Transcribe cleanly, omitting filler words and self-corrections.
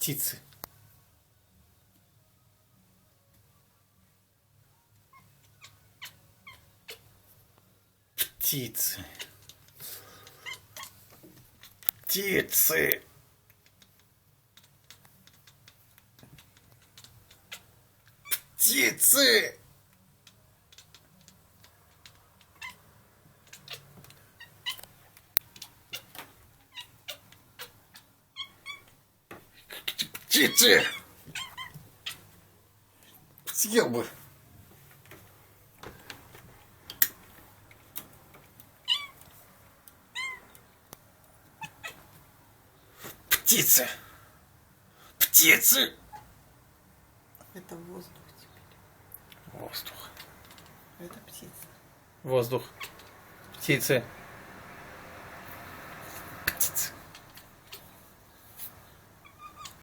Птицы. Птицы. Птицы. Птицы. Птицы. Съел бы. Птицы. Птицы. Это воздух теперь. Воздух. Это птица. Воздух. Птицы.